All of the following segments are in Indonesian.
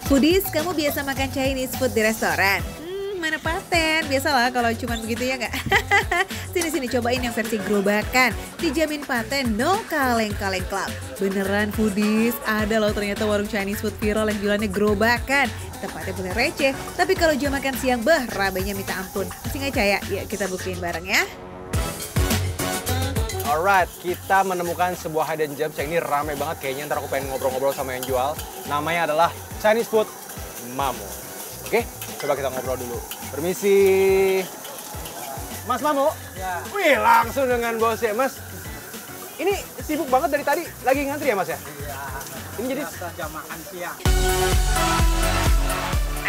Foodies, kamu biasa makan Chinese food di restoran? Mana paten, biasalah kalau cuma begitu ya nggak? Sini-sini cobain yang versi gerobakan, dijamin paten no kaleng-kaleng club. Beneran Foodies, ada loh ternyata warung Chinese food viral yang jualannya gerobakan. Tempatnya boleh receh, tapi kalau jam makan siang, rabenya minta ampun. Masih nggak percaya? Yuk kita buktiin bareng ya. Alright, kita menemukan sebuah hidden gems yang ini ramai banget kayaknya. Ntar aku pengen ngobrol-ngobrol sama yang jual. Namanya adalah Chinese Food Mamo. Oke, coba kita ngobrol dulu. Permisi. Mas Mamo? Ya. Wih, langsung dengan bosnya. Mas, ini sibuk banget dari tadi. Lagi ngantri ya Mas ya? Iya. Ini jadi jam makan siang.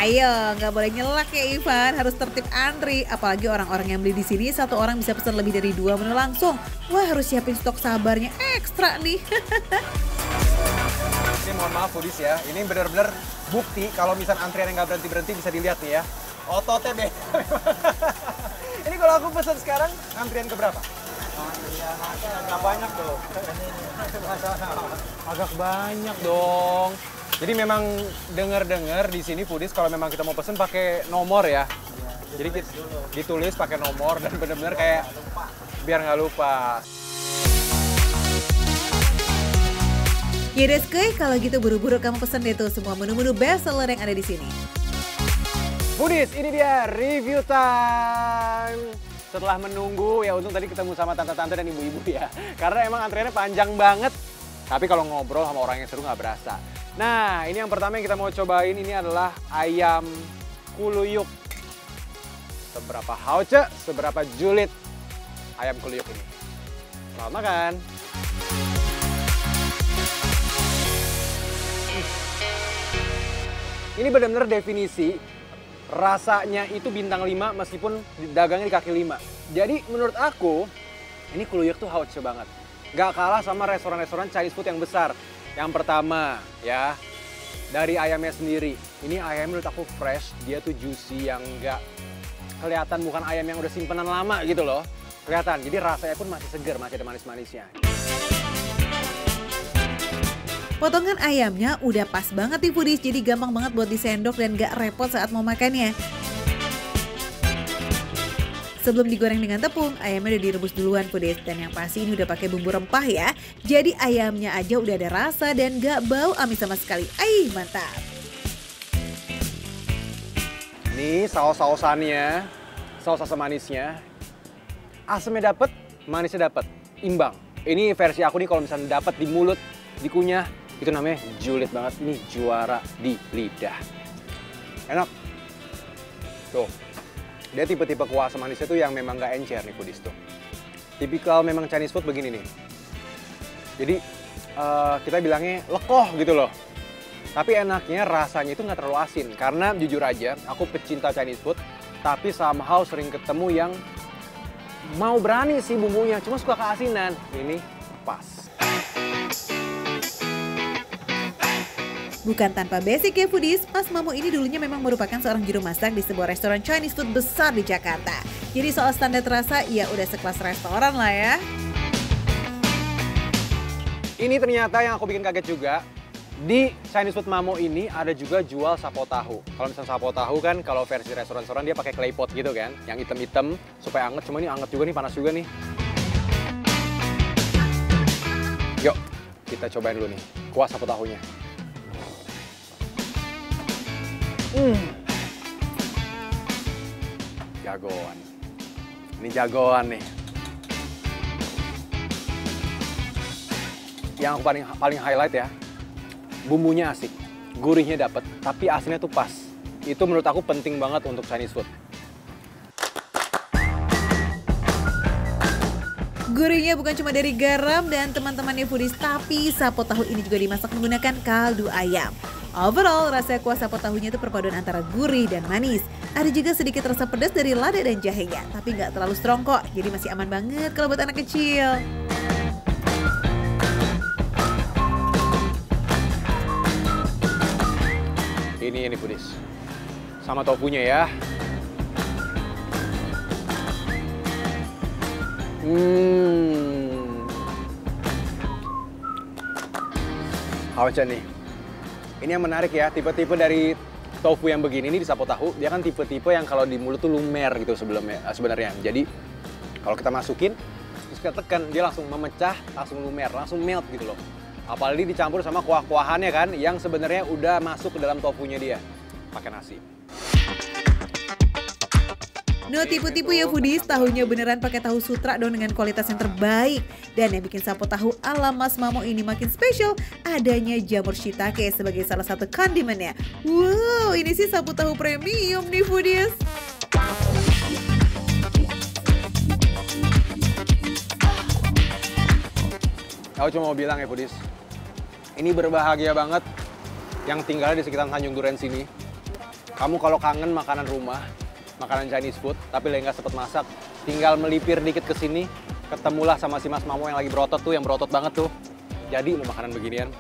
Ayo, nggak boleh nyelak ya Ivan, harus tertib antri. Apalagi orang-orang yang beli di sini, satu orang bisa pesan lebih dari 2 menu langsung. Wah, harus siapin stok sabarnya ekstra nih. Ini mohon maaf Foodies ya, ini benar-benar bukti kalau misal antrian yang nggak berhenti-berhenti bisa dilihat nih ya. Ototnya deh. Ini kalau aku pesan sekarang, antrian ke berapa? Agak banyak tuh. Agak banyak dong. Jadi memang dengar-dengar di sini Foodies kalau memang kita mau pesen pakai nomor ya. Jadi ditulis pakai nomor dan benar-benar kayak biar nggak lupa. Ya Deskoy, kalau gitu buru-buru kamu pesen deh tuh semua menu-menu best seller yang ada di sini. Foodies, ini dia review time. Setelah menunggu, ya untung tadi ketemu sama tante-tante dan ibu-ibu ya. Karena emang antriannya panjang banget. Tapi kalau ngobrol sama orang yang seru nggak berasa. Nah, ini yang pertama yang kita mau cobain ini adalah ayam kuluyuk. Seberapa hauce, seberapa julid ayam kuluyuk ini. Selamat makan. Ini benar-benar definisi rasanya itu bintang 5 meskipun dagangnya di kaki 5. Jadi menurut aku ini kuluyuk tuh hauce banget. Gak kalah sama restoran-restoran Chinese food yang besar. Yang pertama ya, dari ayamnya sendiri. Ini ayamnya menurut aku fresh, dia tuh juicy yang gak kelihatan bukan ayam yang udah simpenan lama gitu loh. Kelihatan, jadi rasanya pun masih segar, masih ada manis-manisnya. Potongan ayamnya udah pas banget nih Foodies, jadi gampang banget buat disendok dan gak repot saat mau makannya. Sebelum digoreng dengan tepung, ayamnya udah direbus duluan Foodies. Dan yang pasti ini udah pakai bumbu rempah ya. Jadi ayamnya aja udah ada rasa dan gak bau amis sama sekali. Mantap. Ini saus-sausannya, saus asam manisnya. Asamnya dapet, manisnya dapet, imbang. Ini versi aku nih kalau misalnya dapet di mulut, dikunyah, itu namanya julid banget. Ini juara di lidah. Enak. Tuh. Dia tipe-tipe kuah asam manisnya tuh yang memang nggak encer nih Foodies tuh. Tipikal memang Chinese food begini nih. Jadi kita bilangnya lekoh gitu loh. Tapi enaknya rasanya itu nggak terlalu asin. Karena jujur aja aku pecinta Chinese food. Tapi somehow sering ketemu yang mau berani sih bumbunya. Cuma suka keasinan. Ini pas. Bukan tanpa basic ya Foodies, Mas Mamo ini dulunya memang merupakan seorang juru masak di sebuah restoran Chinese food besar di Jakarta. Jadi soal standar rasa, ya udah sekelas restoran lah ya. Ini ternyata yang aku bikin kaget juga, di Chinese food Mamo ini ada juga jual sapo tahu. Kalau misalnya sapo tahu kan kalau versi restoran-restoran dia pakai clay pot gitu kan, yang hitam-hitam supaya anget. Cuma ini anget juga nih, panas juga nih. Yuk, kita cobain dulu nih kuah sapo tahunya. Jagoan. Ini jagoan nih. Yang aku paling highlight ya, bumbunya asik, gurihnya dapet, tapi asinnya tuh pas. Itu menurut aku penting banget untuk Chinese food. Gurihnya bukan cuma dari garam dan teman-temannya Foodies, tapi sapo tahu ini juga dimasak menggunakan kaldu ayam. Overall, rasa kuah sapo tahunya itu perpaduan antara gurih dan manis. Ada juga sedikit rasa pedas dari lada dan jahenya, tapi nggak terlalu strong kok, jadi masih aman banget kalau buat anak kecil. Ini Foodies, sama tofunya ya. Hauce nih. Ini yang menarik ya, tipe-tipe dari tofu yang begini ini di sapo tahu, dia kan tipe-tipe yang kalau di mulut tuh lumer gitu sebenarnya. Jadi kalau kita masukin, terus kita tekan, dia langsung memecah, langsung lumer, langsung melt gitu loh. Apalagi dicampur sama kuah-kuahannya kan, yang sebenarnya udah masuk ke dalam tofunya dia. Pakai nasi. No tipu-tipu ya foodies, tahunya beneran pakai tahu sutra dong dengan kualitas yang terbaik. Dan yang bikin sapo tahu ala Mas Mamo ini makin spesial, adanya jamur shiitake sebagai salah satu kondimennya. Wow, ini sih sapo tahu premium nih foodies. Aku cuma mau bilang ya foodies, ini berbahagia banget yang tinggalnya di sekitar Tanjung Duren sini. Kamu kalau kangen makanan rumah, makanan Chinese food, tapi lagi nggak sempet masak, tinggal melipir dikit ke sini, ketemulah sama si Mas Mamo yang lagi berotot tuh, yang berotot banget tuh. Jadi mau makanan beginian.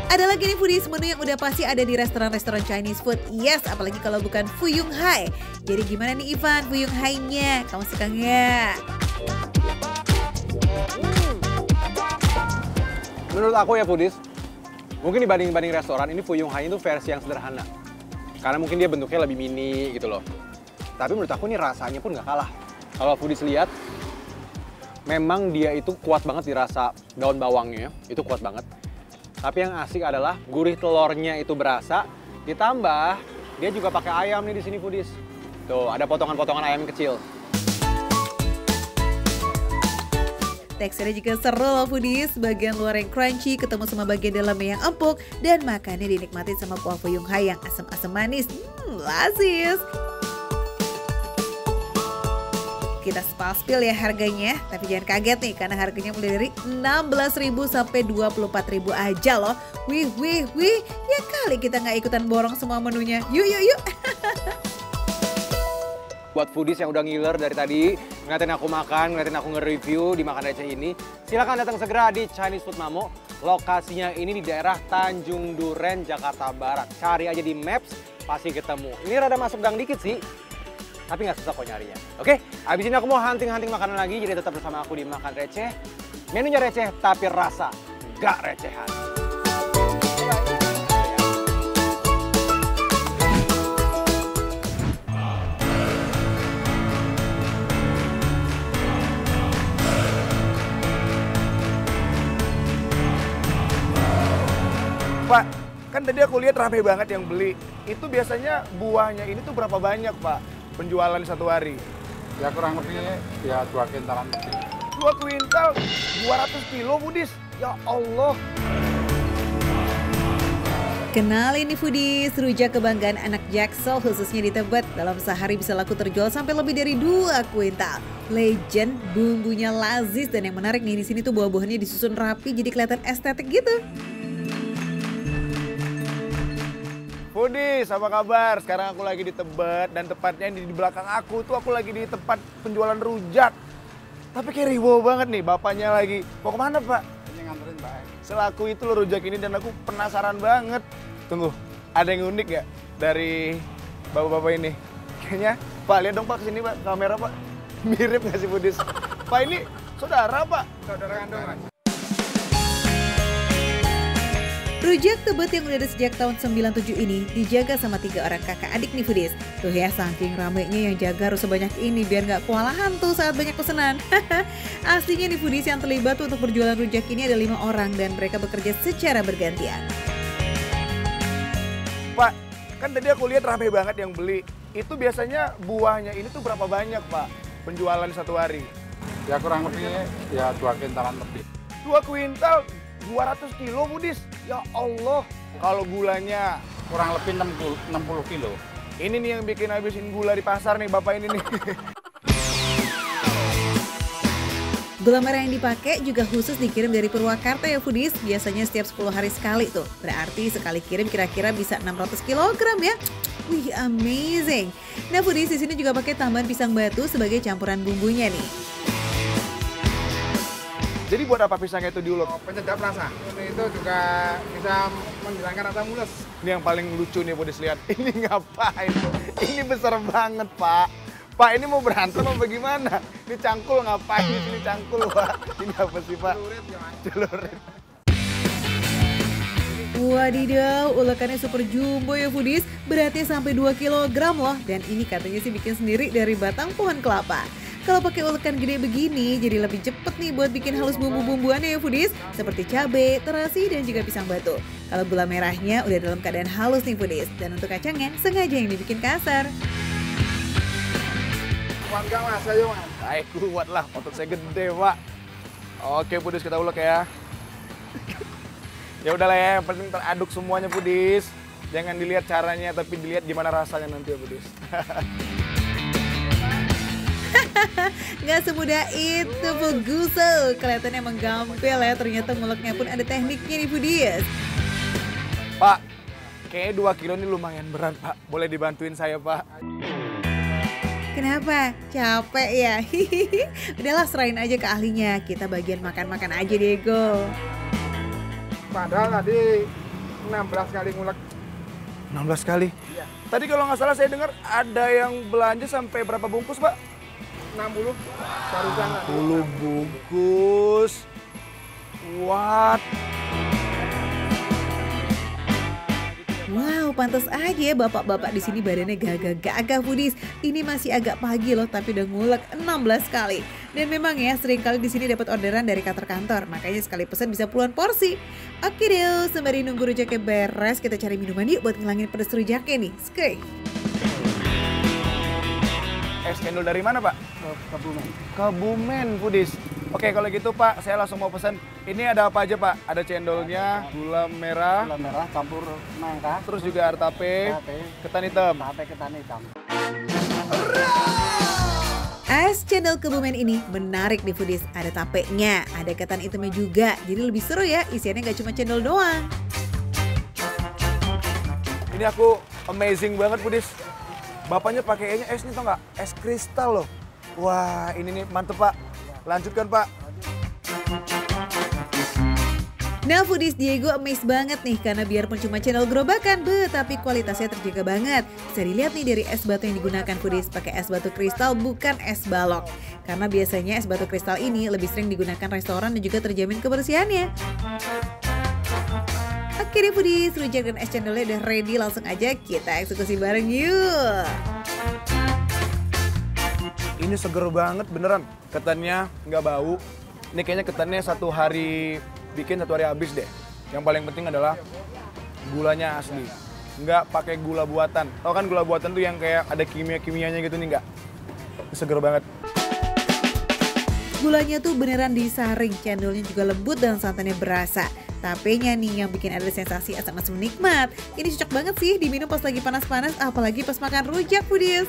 Ada lagi nih foodies menu yang udah pasti ada di restoran-restoran Chinese food. Yes, apalagi kalau bukan Fuyung Hai. Jadi gimana nih Ivan, Fuyung Hai-nya? Kamu suka nggak? Menurut aku ya foodies, mungkin dibanding restoran, ini Fuyung Hai itu versi yang sederhana. Karena mungkin dia bentuknya lebih mini gitu loh. Tapi menurut aku ini rasanya pun nggak kalah. Kalau foodies lihat, memang dia itu kuat banget di rasa daun bawangnya, itu kuat banget. Tapi yang asik adalah gurih telurnya itu berasa, ditambah dia juga pakai ayam nih di sini foodies. Tuh, ada potongan-potongan ayam kecil. Teksturnya juga seru loh foodies, bagian luar yang crunchy ketemu sama bagian dalamnya yang empuk dan makannya dinikmati sama kuah Fuyung Hai yang asam-asam manis. Lazis. Kita spil ya harganya, tapi jangan kaget nih karena harganya mulai dari 16.000 sampai 24.000 aja loh. Wih, ya kali kita nggak ikutan borong semua menunya. Yuk. Buat foodies yang udah ngiler dari tadi, ngeliatin aku makan, ngeliatin aku nge-review di Makan Receh ini, silakan datang segera di Chinese Food Mamo. Lokasinya ini di daerah Tanjung Duren, Jakarta Barat. Cari aja di Maps, pasti ketemu. Ini rada masuk gang dikit sih, tapi nggak susah kok nyarinya. Oke, abis ini aku mau hunting makanan lagi, jadi tetap bersama aku di Makan Receh. Menunya receh, tapi rasa nggak recehan. Pak, kan tadi aku lihat rame banget yang beli. Itu biasanya buahnya ini tuh berapa banyak, Pak, penjualan satu hari? Ya kurang lebih ya 2 kintalan lebih. 2 kuintal, 200 kilo, Budis. Ya Allah. Kenalin nih foodies, rujak kebanggaan anak Jaksel khususnya di Tebet. Dalam sehari bisa laku terjual sampai lebih dari 2 kuintal. Legend, bumbunya lazis dan yang menarik nih di sini tuh buah-buahannya disusun rapi jadi kelihatan estetik gitu. Foodies, apa kabar? Sekarang aku lagi di Tebet dan tepatnya di belakang aku tuh aku lagi di tempat penjualan rujak. Tapi kayak riwo banget nih, bapaknya lagi. Mau kemana, Pak? Ini nganterin, Pak. Selaku itu lo rujak ini dan aku penasaran banget. Tunggu, ada yang unik ya dari bapak-bapak ini? Kayaknya, Pak, lihat dong Pak kesini Pak, kamera Pak. Mirip nggak sih Foodies? Pak, ini saudara Pak? Saudara kandung, Pak. Rujak Tebet yang udah ada sejak tahun 97 ini dijaga sama 3 orang kakak adik nih foodies. Tuh ya saking ramenya yang jaga harus sebanyak ini biar nggak kewalahan tuh saat banyak pesanan. Aslinya nih foodies yang terlibat untuk berjualan rujak ini ada 5 orang dan mereka bekerja secara bergantian. Pak, kan tadi aku lihat rame banget yang beli. Itu biasanya buahnya ini tuh berapa banyak Pak penjualan satu hari? Ya kurang lebih ya 2 kintalan lebih. 2 kuintal, 200 kilo Budis. Ya Allah, kalau gulanya Kurang lebih 60 kilo. ini nih yang bikin habisin gula di pasar nih bapak ini nih. Gula merah yang dipakai juga khusus dikirim dari Purwakarta ya foodies. Biasanya setiap 10 hari sekali tuh. Berarti sekali kirim kira-kira bisa 600 kg ya. Wih, amazing. Nah foodies di sini juga pakai tambahan pisang batu sebagai campuran bumbunya nih. Jadi buat apa pisangnya itu diulek? Penyedap rasa. Ini itu juga bisa menghilangkan rasa mules. Ini yang paling lucu nih Budis lihat. Ini ngapain tuh? Ini besar banget Pak. Pak, ini mau berantem apa gimana? Ini cangkul ngapain di sini cangkul, Pak? Ini apa sih, Pak? Celurit. Wadidaw, ulekannya super jumbo ya foodies, beratnya sampai 2 kg loh. Dan ini katanya sih bikin sendiri dari batang pohon kelapa. Kalau pakai ulekan gede begini, jadi lebih cepet nih buat bikin halus bumbu-bumbuannya ya foodies, seperti cabai, terasi, dan juga pisang batu. Kalau gula merahnya udah dalam keadaan halus nih foodies, dan untuk kacangnya sengaja yang dibikin kasar. Kuat gak mas, ayo mas. Baik, kuat lah, otot saya gede, Pak. Oke, Pudis, kita ulek ya. Ya udahlah ya, yang penting teraduk semuanya, Pudis. Jangan dilihat caranya, tapi dilihat gimana rasanya nanti ya, Pudis. Nggak semudah itu Fuguso, kelihatannya emang gampil ya, ternyata nguleknya pun ada tekniknya nih foodies. Pak, kayaknya 2 kilo ini lumayan berat, Pak. Boleh dibantuin saya, Pak? Kenapa? Capek ya? Udahlah serahin aja ke ahlinya, kita bagian makan-makan aja Diego. Padahal tadi 16 kali ngulek. 16 kali? Iya. Tadi kalau nggak salah saya dengar ada yang belanja sampai berapa bungkus, Pak? 60 barusan tadi. 10 bungkus. What? Wow, pantas aja ya bapak-bapak di sini badannya gagah-gagah foodies. Ini masih agak pagi loh, tapi udah ngulek 16 kali. Dan memang ya, sering kali di sini dapat orderan dari kantor-kantor, makanya sekali pesan bisa puluhan porsi. Oke deh, sembari nunggu rujaknya beres, kita cari minuman yuk buat ngilangin pedes rujaknya nih. Skey. Es cendol dari mana, Pak? Kebumen. Kebumen, Pudis. Oke, kalau gitu, Pak, saya langsung mau pesan. Ini ada apa aja, Pak? Ada cendolnya, gula merah, Campur nangka. terus juga air tape, ketan hitam. Tape ketan hitam. Es cendol Kebumen ini menarik nih foodies. Ada tapenya, ada ketan hitamnya juga. Jadi lebih seru ya, isiannya nggak cuma cendol doang. Ini aku amazing banget, Pudis. Bapaknya pakainya es nih, tau nggak? Es kristal loh. Wah, ini nih mantep, Pak. Lanjutkan, Pak. Nah foodies, Diego amazed banget nih karena biarpun cuma channel gerobakan, tapi kualitasnya terjaga banget. Bisa dilihat nih dari es batu yang digunakan foodies, pakai es batu kristal bukan es balok. Karena biasanya es batu kristal ini lebih sering digunakan restoran dan juga terjamin kebersihannya. Oke deh foodies, rujak dan es cendolnya udah ready, langsung aja kita eksekusi bareng yuk. Ini seger banget beneran. Ketannya nggak bau. Ini kayaknya ketannya 1 hari bikin, 1 hari habis deh. Yang paling penting adalah gulanya asli. Nggak pakai gula buatan. Tau kan gula buatan tuh yang kayak ada kimia-kimianya gitu nih, nggak. Ini seger banget. Gulanya tuh beneran disaring, cendolnya juga lembut dan santannya berasa. Tapenya nih yang bikin ada sensasi asam-asam nikmat. Ini cocok banget sih diminum pas lagi panas-panas, apalagi pas makan rujak foodies.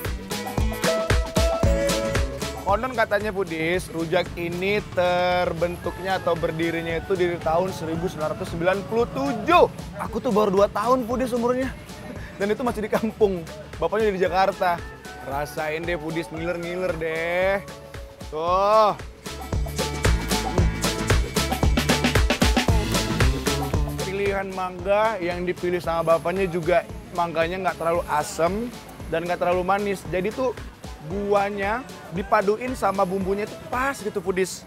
Konon katanya Pudis, rujak ini terbentuknya atau berdirinya itu di tahun 1997. Aku tuh baru 2 tahun Pudis umurnya. Dan itu masih di kampung. Bapaknya di Jakarta. Rasain deh Pudis, ngiler-ngiler deh. Tuh. Pilihan mangga yang dipilih sama bapaknya juga mangganya nggak terlalu asem dan nggak terlalu manis. Jadi tuh buahnya dipaduin sama bumbunya itu pas gitu Pudis.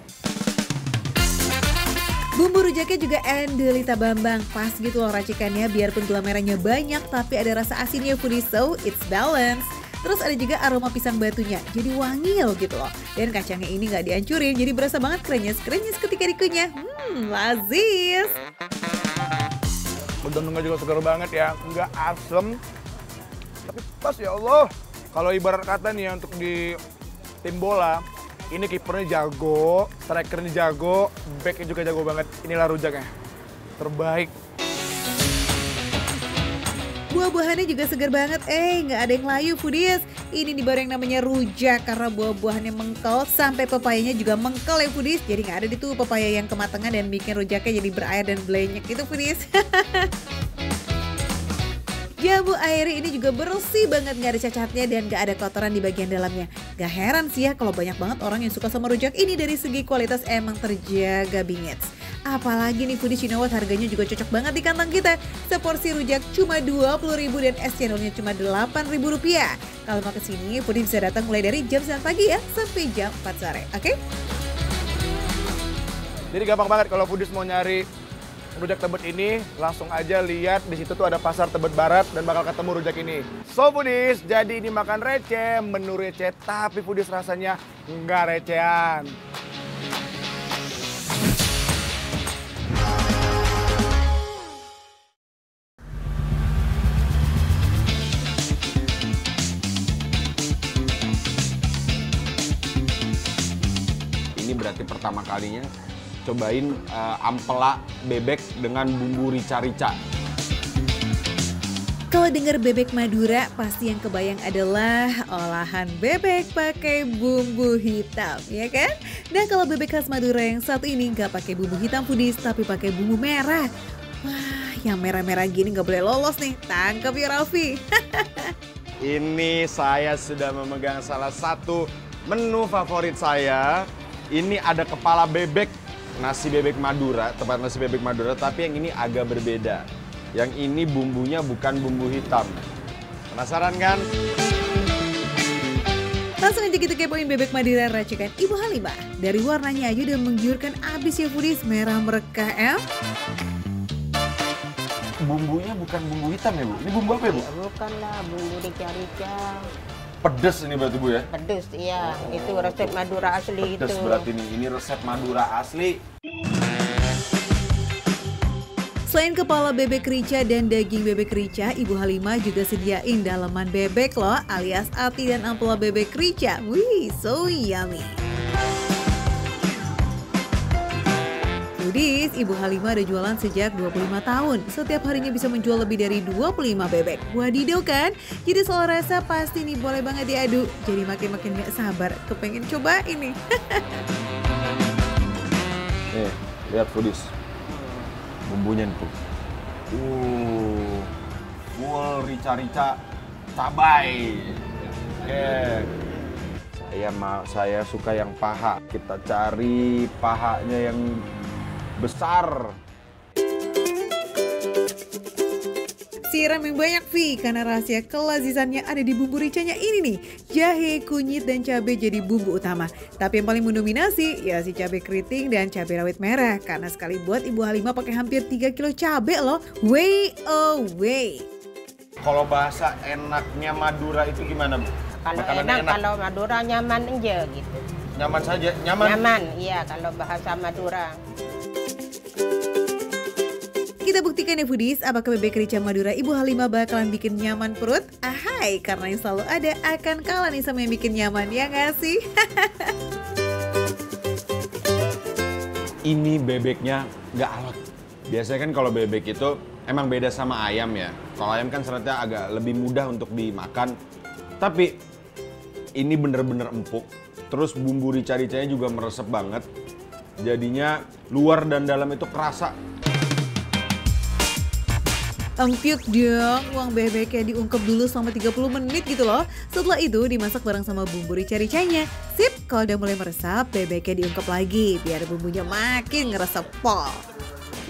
Bumbu rujaknya juga Endelita Bambang, pas gitu loh racikannya, biarpun gula merahnya banyak tapi ada rasa asinnya foodies, so it's balance. Terus ada juga aroma pisang batunya, jadi wangi loh gitu loh. Dan kacangnya ini nggak dihancurin, jadi berasa banget krenyes-krenyes ketika dikunyah. Lazis. Bentuknya juga segar banget ya, nggak asem, tapi pas ya Allah. Kalau ibarat kata nih untuk di tim bola, ini kipernya jago, strikernya jago, backnya juga jago banget. Inilah rujaknya, terbaik. Buah-buahannya juga segar banget, nggak ada yang layu foodies. Ini di baru yang namanya rujak karena buah-buahannya mengkel, sampai pepayanya juga mengkel ya foodies. Jadi nggak ada di tuh pepaya yang kematangan dan bikin rujaknya jadi berair dan belenyek gitu foodies. Jambu airnya ini juga bersih banget, nggak ada cacatnya dan nggak ada kotoran di bagian dalamnya. Gak heran sih ya kalau banyak banget orang yang suka sama rujak ini, dari segi kualitas emang terjaga bingits. Apalagi nih foodies, you know what, harganya juga cocok banget di kantong kita. Seporsi rujak cuma 20.000 dan es cendolnya cuma Rp8.000. Kalau mau kesini, foodies bisa datang mulai dari jam 9 pagi ya sampai jam 4 sore, oke? Jadi gampang banget kalau foodies mau nyari rujak Tebet ini, langsung aja lihat di situ tuh ada pasar Tebet Barat dan bakal ketemu rujak ini. So foodies, jadi ini makan receh, menu receh, tapi foodies rasanya nggak recehan. Ini berarti pertama kalinya cobain ampela bebek dengan bumbu rica-rica. Kalau dengar bebek Madura, pasti yang kebayang adalah olahan bebek pakai bumbu hitam, ya kan? Nah, kalau bebek khas Madura yang satu ini nggak pakai bumbu hitam foodies, tapi pakai bumbu merah. Wah, yang merah-merah gini nggak boleh lolos nih. Tangkap ya Raffi. Ini saya sudah memegang salah satu menu favorit saya. Ini ada kepala bebek, nasi bebek Madura, tempat nasi bebek Madura, tapi yang ini agak berbeda. Yang ini bumbunya bukan bumbu hitam. Penasaran kan? Langsung aja kita kepoin bebek Madura racikan Ibu Halimah. Dari warnanya aja udah menggiurkan abis ya foodies, merah merekah ya. Bumbunya bukan bumbu hitam ya Bu? Ini bumbu apa ya Bu? Bukanlah bumbu rica-rica. Pedes ini berarti Bu ya? Pedes, iya. Itu resep Madura asli Pedes itu. berarti ini resep Madura asli. Selain kepala bebek rica dan daging bebek rica, Ibu Halimah juga sediain dalaman bebek loh, alias ati dan ampela bebek rica. Wih, so yummy. Foodies, Ibu Halimah ada jualan sejak 25 tahun. Setiap harinya bisa menjual lebih dari 25 bebek. Wadidaw kan? Jadi soal rasa pasti nih boleh banget diadu. Jadi makin-makin gak sabar, kepengen coba ini. Nih, lihat foodies. Bumbunya tuh. Full rica-rica cabai. Oke. Saya suka yang paha. Kita cari pahanya yang besar. Siram yang banyak Vi, karena rahasia kelazizannya ada di bumbu ricanya ini nih. Jahe, kunyit, dan cabai jadi bumbu utama. Tapi yang paling mendominasi ya si cabai keriting dan cabai rawit merah. Karena sekali buat Ibu Halimah pakai hampir 3 kilo cabai loh. Way away. Kalau bahasa enaknya Madura itu gimana Bu? Kalau Makanan enak, kalau Madura nyaman aja gitu. Nyaman saja, nyaman. Nyaman, iya kalau bahasa Madura. Kita buktikan ya foodies, apakah bebek rica Madura Ibu Halimah bakalan bikin nyaman perut? Ahai, karena yang selalu ada akan kalah nih sama yang bikin nyaman, ya nggak sih? Ini bebeknya nggak alot. Biasanya kan kalau bebek itu emang beda sama ayam ya. Kalau ayam kan seratnya agak lebih mudah untuk dimakan. Tapi ini bener-bener empuk. Terus bumbu rica-ricanya juga meresep banget. Jadinya luar dan dalam itu kerasa. Empuk dong, uang bebeknya diungkep dulu selama 30 menit gitu loh. Setelah itu dimasak bareng sama bumbu rica-ricanya. Sip, kalau udah mulai meresap, bebeknya diungkep lagi biar bumbunya makin ngeresep pol.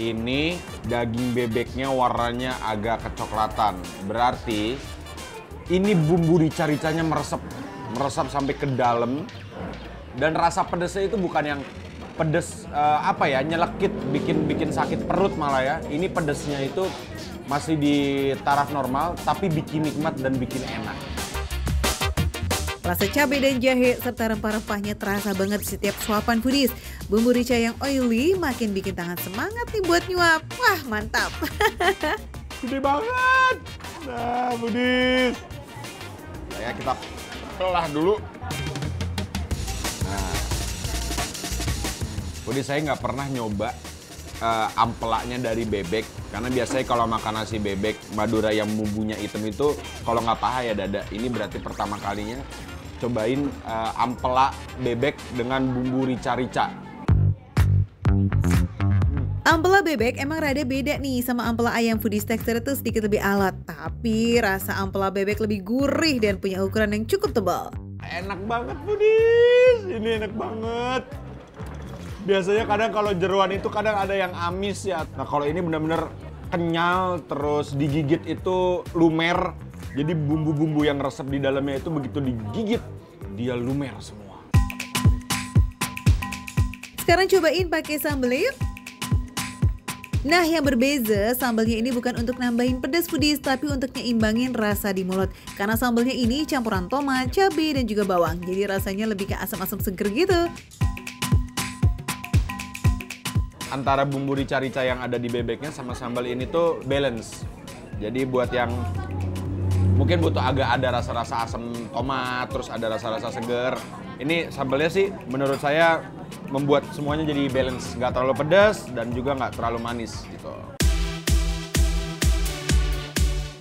Ini daging bebeknya warnanya agak kecoklatan. Berarti ini bumbu rica-ricanya meresap sampai ke dalam. Dan rasa pedesnya itu bukan yang pedes nyelekit, bikin sakit perut malah ya. Ini pedesnya itu masih di taraf normal, tapi bikin nikmat dan bikin enak. Rasa cabai dan jahe serta rempah-rempahnya terasa banget di setiap suapan foodies. Bumbu rica yang oily makin bikin tangan semangat nih buat nyuap. Wah, mantap. Gede banget. Nah, foodies. Ya, kita pelah dulu. Nah, foodies, saya nggak pernah nyoba ampelanya dari bebek, karena biasanya kalau makan nasi bebek Madura yang bumbunya hitam itu kalau nggak paha ya dada. Ini berarti pertama kalinya cobain ampela bebek dengan bumbu rica-rica. Ampela bebek emang rada beda nih sama ampela ayam. Foodies, teksturnya tuh sedikit lebih alat, tapi rasa ampela bebek lebih gurih dan punya ukuran yang cukup tebal. Enak banget foodies, ini enak banget. Biasanya kadang kalau jeroan itu kadang ada yang amis ya. Nah kalau ini benar-benar kenyal, terus digigit itu lumer. Jadi bumbu-bumbu yang resep di dalamnya itu begitu digigit, dia lumer semua. Sekarang cobain pakai sambal yuk. Nah, yang berbeza, sambalnya ini bukan untuk nambahin pedas foodies, tapi untuk nyeimbangin rasa di mulut. Karena sambalnya ini campuran tomat, cabai, dan juga bawang. Jadi rasanya lebih ke asam-asam seger gitu. Antara bumbu rica-rica yang ada di bebeknya sama sambal ini tuh balance. Jadi buat yang mungkin butuh agak ada rasa-rasa asam tomat, terus ada rasa-rasa seger. Ini sambalnya sih menurut saya membuat semuanya jadi balance, nggak terlalu pedas dan juga nggak terlalu manis gitu.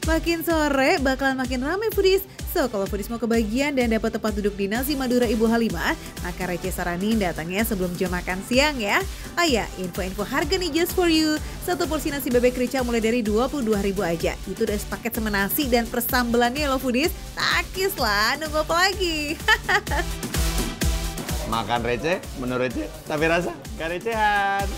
Makin sore bakalan makin ramai foodies. So, kalau foodies mau kebagian dan dapat tempat duduk di Nasi Madura Ibu Halimah, maka Rece saranin datangnya sebelum jam makan siang ya. Ah ya, info-info harga nih just for you. Satu porsi nasi bebek rica mulai dari 22.000 aja. Itu udah sepaket sama nasi dan persambelannya loh foodies. Takis lah, nunggu apa lagi? Makan receh, menurut receh, tapi rasa gak recehan.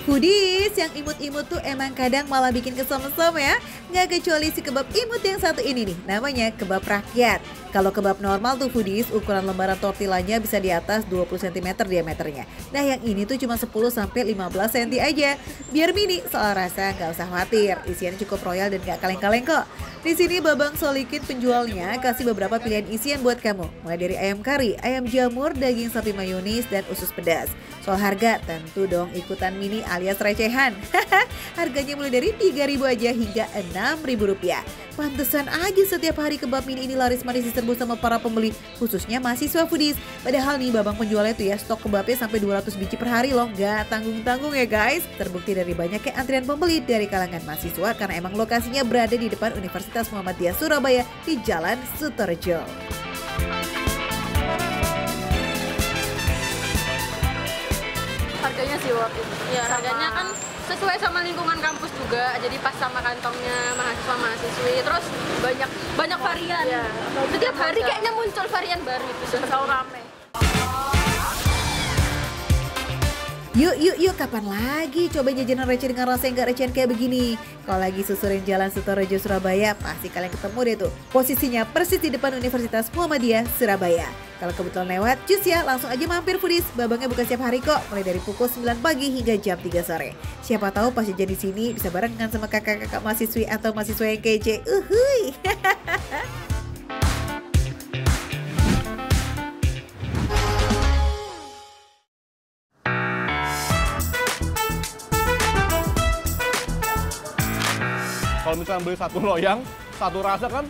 Foodies, yang imut-imut tuh emang kadang malah bikin kesem-sem ya. Nggak kecuali si kebab imut yang satu ini nih, namanya kebab rakyat. Kalau kebab normal tuh foodies, ukuran lembaran tortillanya bisa di atas 20 cm diameternya. Nah yang ini tuh cuma 10-15 cm aja. Biar mini, soal rasa nggak usah khawatir. Isiannya cukup royal dan nggak kaleng-kaleng kok. Di sini Babang Solikin penjualnya kasih beberapa pilihan isian buat kamu. Mulai dari ayam kari, ayam jamur, daging sapi mayonis, dan usus pedas. Soal harga, tentu dong ikutan mini alias recehan. Harganya mulai dari 3.000 aja hingga 6.000 rupiah. Pantesan aja setiap hari kebab mini ini laris-manis diserbu sama para pembeli, khususnya mahasiswa foodies. Padahal nih babang penjualnya tuh ya stok kebabnya sampai 200 biji per hari loh, gak tanggung-tanggung ya guys. Terbukti dari banyaknya antrian pembeli dari kalangan mahasiswa karena emang lokasinya berada di depan Universitas Muhammadiyah Surabaya di Jalan Sutorjo. Harganya sih worth it. Ya, harganya kan sesuai sama lingkungan kampus juga, jadi pas sama kantongnya mahasiswa-mahasiswi. Terus banyak varian. Ya, setiap hari kayaknya muncul varian baru itu, selalu rame. Yuk, kapan lagi coba jajanan receh dengan rasa yang gak recehan kayak begini? Kalau lagi susurin Jalan Sutorjo Surabaya, pasti kalian ketemu deh tuh. Posisinya persis di depan Universitas Muhammadiyah Surabaya. Kalau kebetulan lewat, cus ya, langsung aja mampir foodies. Babangnya buka setiap hari kok, mulai dari pukul 9 pagi hingga jam 3 sore. Siapa tahu pas jajan di sini bisa barengan sama kakak-kakak mahasiswi atau mahasiswa yang kece. Uhuy. Kalau misalnya beli satu loyang, satu rasa kan,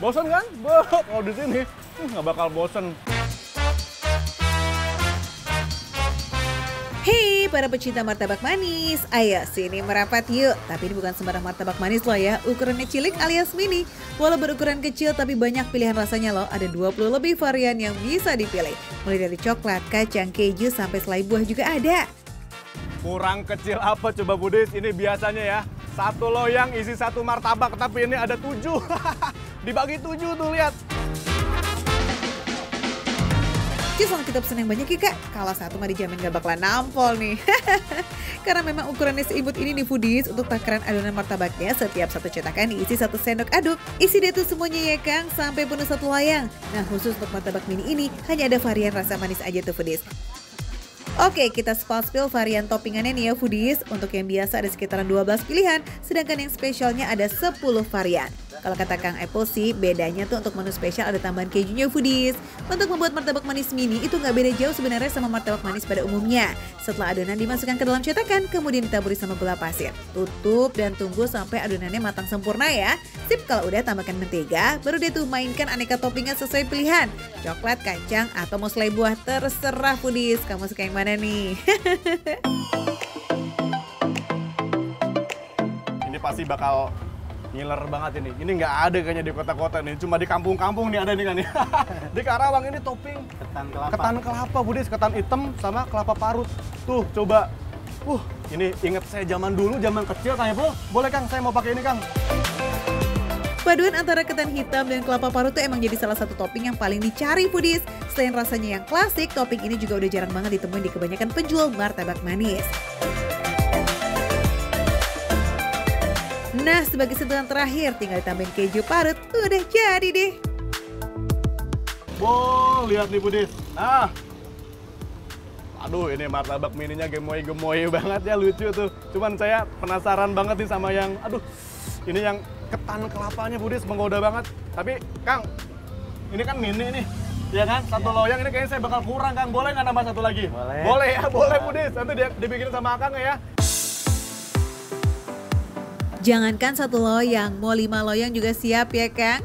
bosen kan? Kalau di sini nggak bakal bosen. Hei para pecinta martabak manis, ayo sini merapat yuk. Tapi ini bukan sembarang martabak manis loh ya, ukurannya cilik alias mini. Walau berukuran kecil tapi banyak pilihan rasanya loh, ada 20 lebih varian yang bisa dipilih. Mulai dari coklat, kacang, keju, sampai selai buah juga ada. Kurang kecil apa coba Budis, ini biasanya ya. Satu loyang isi satu martabak, tapi ini ada 7. Dibagi 7 tuh, lihat. Cus, langsung kita pesen yang banyak ya kak. Kalau satu mah dijamin gak bakalan nampol nih. Karena memang ukurannya seimut ini nih foodies, untuk takaran adonan martabaknya setiap satu cetakan diisi 1 sendok aduk. Isi deh tuh semuanya ya Kang, sampai penuh satu loyang. Nah khusus untuk martabak mini ini hanya ada varian rasa manis aja tuh foodies. Oke, kita spill varian toppingannya nih ya foodies. Untuk yang biasa ada sekitaran 12 pilihan, sedangkan yang spesialnya ada 10 varian. Kalau kata Kang Apple sih, bedanya tuh untuk menu spesial ada tambahan kejunya foodies. Untuk membuat martabak manis mini itu nggak beda jauh sebenarnya sama martabak manis pada umumnya. Setelah adonan dimasukkan ke dalam cetakan, kemudian ditaburi sama gula pasir. Tutup dan tunggu sampai adonannya matang sempurna ya. Sip, kalau udah tambahkan mentega, baru deh tuh mainkan aneka toppingan sesuai pilihan. Coklat, kacang, atau mau selai buah, terserah foodies. Kamu suka yang mana nih? Ini pasti bakal ngiler banget ini. Ini nggak ada kayaknya di kota-kota nih. Cuma di kampung-kampung nih ada nih kan. Di Karawang ini topping ketan kelapa Budis, ketan hitam sama kelapa parut. Tuh, coba. Ini inget saya zaman dulu, zaman kecil Kang Epul. Boleh Kang, saya mau pakai ini Kang. Paduan antara ketan hitam dan kelapa parut tuh emang jadi salah satu topping yang paling dicari foodies. Selain rasanya yang klasik, topping ini juga udah jarang banget ditemuin di kebanyakan penjual martabak manis. Nah, sebagai sentuhan terakhir tinggal ditambahin keju parut, udah jadi deh. Wow, lihat nih foodies. Nah, aduh ini martabak mininya gemoy-gemoy banget ya, lucu tuh. Cuman saya penasaran banget nih sama yang, ini yang ketan kelapanya foodies menggoda banget. Tapi Kang, ini kan mini nih, ya kan? Satu loyang ini kayaknya saya bakal kurang Kang. Boleh nggak nambah satu lagi? Boleh. Boleh ya, boleh foodies. Nanti dibikin sama Kang ya. Jangankan satu loyang, mau 5 loyang juga siap ya Kang.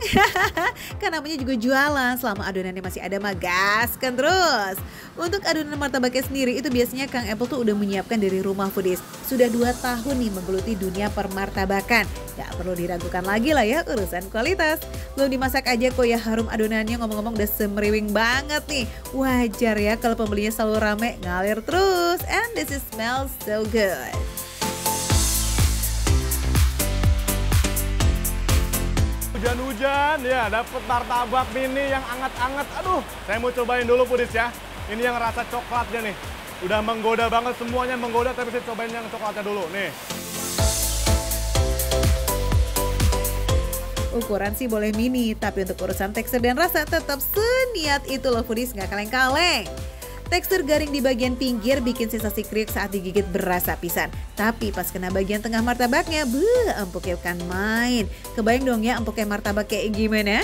Kan namanya juga jualan, selama adonannya masih ada mah gaskan terus. Untuk adonan martabaknya sendiri itu biasanya Kang Epul tuh udah menyiapkan dari rumah foodies. Sudah 2 tahun nih menggeluti dunia permartabakan. Gak perlu diragukan lagi lah ya urusan kualitas. Belum dimasak aja kok ya harum adonannya, ngomong-ngomong udah semeriwing banget nih. Wajar ya kalau pembelinya selalu rame, ngalir terus. And this is smells so good. Hujan-hujan ya, dapet martabak mini yang anget-anget. Aduh, saya mau cobain dulu foodies ya. Ini yang rasa coklatnya nih. Udah menggoda banget, semuanya menggoda, tapi saya cobain yang coklatnya dulu nih. Ukuran sih boleh mini, tapi untuk urusan tekstur dan rasa tetap seniat itu loh foodies, nggak kaleng-kaleng. Tekstur garing di bagian pinggir bikin sensasi kriuk saat digigit berasa pisan. Tapi pas kena bagian tengah martabaknya, empuknya kan main. Kebayang dong ya empuknya martabak kayak gimana?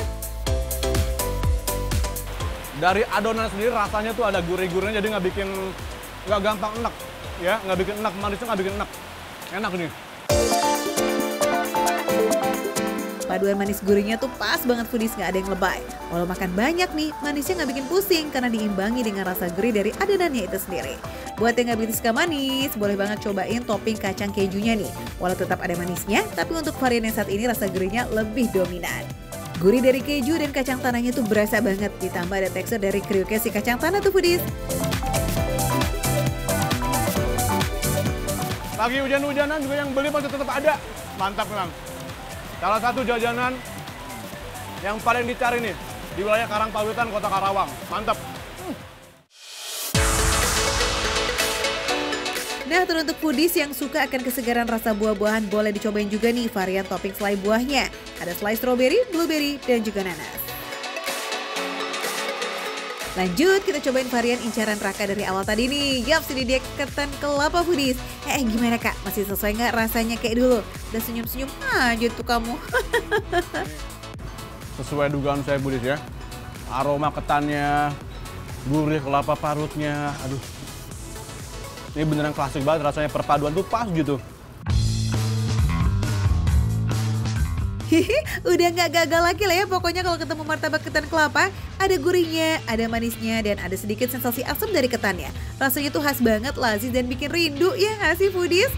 Dari adonan sendiri rasanya tuh ada gurih-gurihnya, jadi nggak gampang enak. Ya, nggak bikin enak, manisnya nggak bikin enak. Enak nih. Paduan manis gurihnya tuh pas banget foodies, nggak ada yang lebay. Walau makan banyak nih, manisnya nggak bikin pusing karena diimbangi dengan rasa gurih dari adonannya itu sendiri. Buat yang nggak begitu suka manis, boleh banget cobain topping kacang kejunya nih. Walau tetap ada manisnya, tapi untuk varian yang saat ini rasa gurihnya lebih dominan. Gurih dari keju dan kacang tanahnya tuh berasa banget, ditambah ada tekstur dari kriuknya si kacang tanah tuh foodies. Lagi hujan-hujanan juga yang beli masih tetap ada. Mantap memang. Salah satu jajanan yang paling dicari nih di wilayah Karangpawitan, Kota Karawang. Mantap. Nah, teruntuk foodies yang suka akan kesegaran rasa buah-buahan, boleh dicobain juga nih varian topping selai buahnya. Ada selai strawberry, blueberry, dan juga nanas. Lanjut, kita cobain varian incaran raka dari awal tadi nih. Yap, ini dia ketan kelapa foodies. Gimana Kak? Masih sesuai nggak rasanya kayak dulu? Udah senyum-senyum aja tuh kamu. Sesuai dugaan saya foodies ya. Aroma ketannya, gurih kelapa parutnya, aduh. Ini beneran klasik banget, rasanya perpaduan tuh pas gitu. Udah nggak gagal lagi lah ya pokoknya kalau ketemu martabak ketan kelapa. Ada gurihnya, ada manisnya, dan ada sedikit sensasi asam dari ketannya. Rasanya tuh khas banget, lazis, dan bikin rindu ya nggak sih foodies?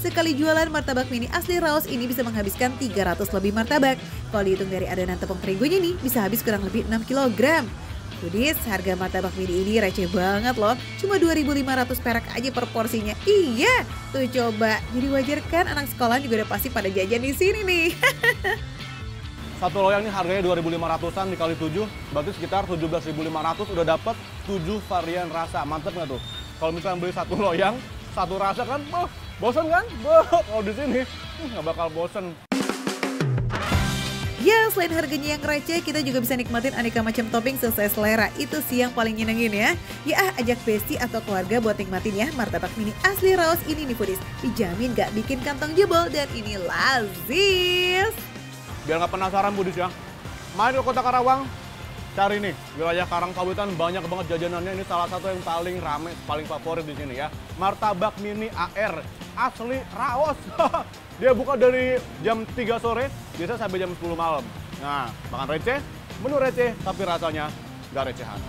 Sekali jualan martabak mini asli Raos ini bisa menghabiskan 300 lebih martabak. Kalau dihitung dari adonan tepung terigunya nih bisa habis kurang lebih 6 kg. Foodies, harga martabak mini ini receh banget loh. Cuma 2.500 perak aja per porsinya. Iya, tuh coba. Jadi wajar kan anak sekolah juga udah pasti pada jajan di sini nih. Satu loyang ini harganya 2.500-an dikali 7, berarti sekitar 17.500 udah dapat 7 varian rasa. Mantep nggak tuh? Kalau misalnya beli satu loyang, satu rasa kan, bosen kan? Kalau di sini nggak bakal bosen. Ya, selain harganya yang receh, kita juga bisa nikmatin aneka macam topping sesuai selera. Itu sih yang paling nyenengin ya. Ya, ajak bestie atau keluarga buat nikmatin ya martabak mini asli Raos ini nih foodies. Dijamin gak bikin kantong jebol dan ini lazis. Biar nggak penasaran foodies ya, main ke Kota Karawang, cari nih wilayah Karangpawitan, banyak banget jajanannya. Ini salah satu yang paling rame, paling favorit di sini ya. Martabak mini AR asli Raos. Dia buka dari jam 3 sore, biasa sampai jam 10 malam. Nah, makan receh, menu receh, tapi rasanya nggak recehan.